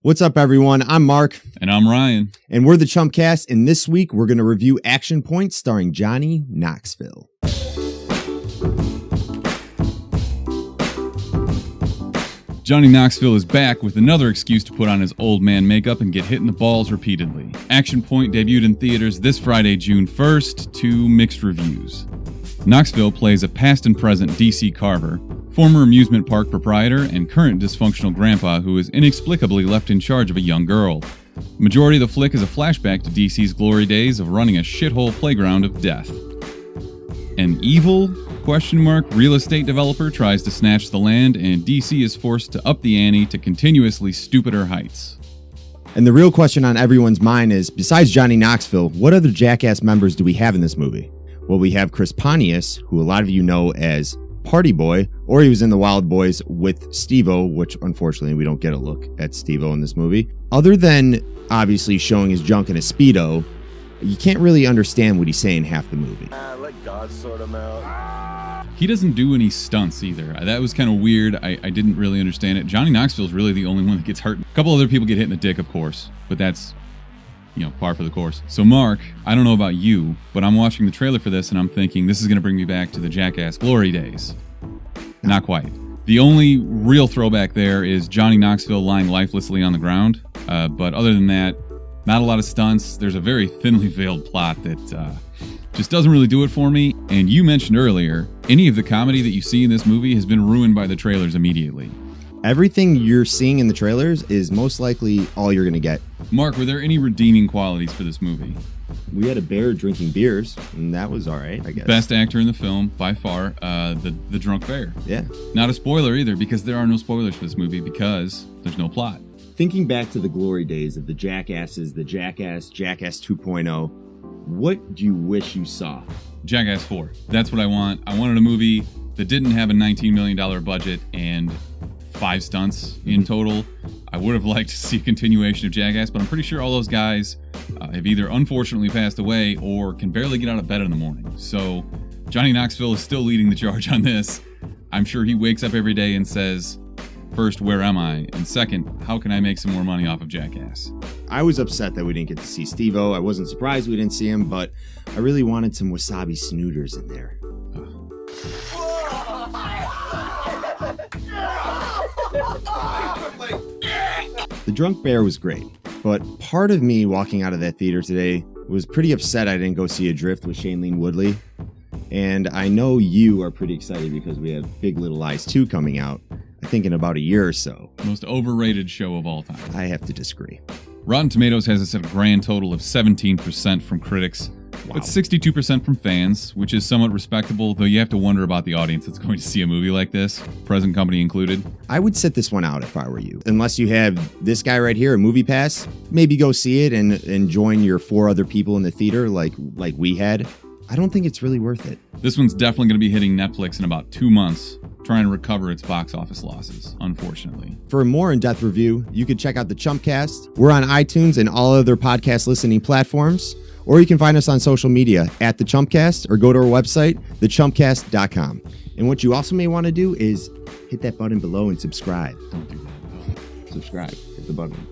What's up, everyone? I'm Mark. And I'm Ryan. And we're the Chumpcast, and this week we're going to review Action Point starring Johnny Knoxville. Johnny Knoxville is back with another excuse to put on his old man makeup and get hit in the balls repeatedly. Action Point debuted in theaters this Friday, June 1st, to mixed reviews. Knoxville plays a past and present DC Carver, former amusement park proprietor and current dysfunctional grandpa who is inexplicably left in charge of a young girl. The majority of the flick is a flashback to DC's glory days of running a shithole playground of death. An evil, real estate developer tries to snatch the land, and DC is forced to up the ante to continuously stupider heights. And the real question on everyone's mind is, besides Johnny Knoxville, what other Jackass members do we have in this movie? Well, we have Chris Pontius, who a lot of you know as Party Boy, or he was in the Wild Boys with Steve-O, which unfortunately we don't get a look at Steve-O in this movie. Other than obviously showing his junk in a Speedo, you can't really understand what he's saying half the movie. Let God sort him out. He doesn't do any stunts either. That was kind of weird. I didn't really understand it. Johnny Knoxville's really the only one that gets hurt. A couple other people get hit in the dick, of course, but that's, par for the course. So Mark, I don't know about you, but I'm watching the trailer for this and I'm thinking this is going to bring me back to the Jackass glory days. Not quite. The only real throwback there is Johnny Knoxville lying lifelessly on the ground. But other than that, not a lot of stunts. There's a very thinly veiled plot that just doesn't really do it for me. And you mentioned earlier, any of the comedy that you see in this movie has been ruined by the trailers immediately. Everything you're seeing in the trailers is most likely all you're going to get. Mark, were there any redeeming qualities for this movie? We had a bear drinking beers, and that was all right, I guess. Best actor in the film, by far, the drunk bear. Yeah. Not a spoiler either, because there are no spoilers for this movie, because there's no plot. Thinking back to the glory days of the Jackasses, the Jackass 2.0, what do you wish you saw? Jackass 4. That's what I want. I wanted a movie that didn't have a $19 million budget and 5 stunts in total. I would have liked to see a continuation of Jackass, but I'm pretty sure all those guys have either unfortunately passed away or can barely get out of bed in the morning. So Johnny Knoxville is still leading the charge on this. I'm sure he wakes up every day and says, first, where am I? And second, how can I make some more money off of Jackass? I was upset that we didn't get to see Steve-O. I wasn't surprised we didn't see him, but I really wanted some wasabi snooters in there. The drunk bear was great, but part of me walking out of that theater today was pretty upset I didn't go see Adrift with Shailene Woodley. And I know you are pretty excited because we have Big Little Lies 2 coming out, I think in about a year or so. Most overrated show of all time. I have to disagree. Rotten Tomatoes has this at a grand total of 17% from critics, but 62% from fans, which is somewhat respectable, though you have to wonder about the audience that's going to see a movie like this, present company included. I would sit this one out if I were you. Unless you have this guy right here, a Movie Pass, maybe go see it and join your 4 other people in the theater like we had. I don't think it's really worth it. This one's definitely going to be hitting Netflix in about 2 months, trying to recover its box office losses, unfortunately. For a more in-depth review, you can check out the Chumpcast. We're on iTunes and all other podcast listening platforms, or you can find us on social media at the Chumpcast or go to our website, thechumpcast.com. And what you also may want to do is hit that button below and subscribe. Don't do that. Subscribe. Hit the button.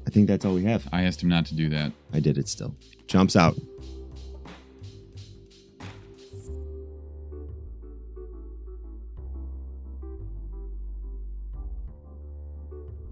I think that's all we have. I asked him not to do that. I did it still. Chumps out.